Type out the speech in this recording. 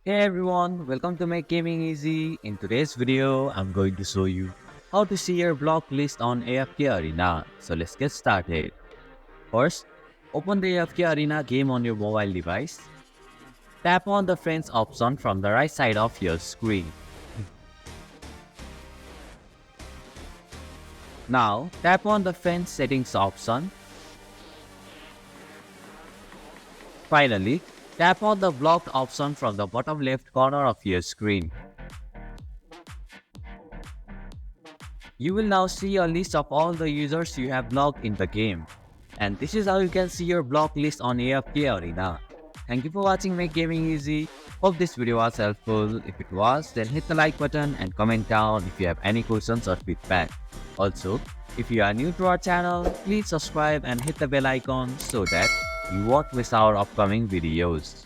Hey everyone, welcome to Make Gaming Easy. In today's video, I'm going to show you how to see your block list on AFK Arena. So let's get started. First, open the AFK Arena game on your mobile device. Tap on the friends option from the right side of your screen. Now, tap on the friends settings option. Finally, tap on the blocked option from the bottom left corner of your screen. You will now see a list of all the users you have blocked in the game. And this is how you can see your block list on AFK Arena. Thank you for watching Make Gaming Easy. Hope this video was helpful. If it was, then hit the like button and comment down if you have any questions or feedback. Also, if you are new to our channel, please subscribe and hit the bell icon so that you won't miss our upcoming videos.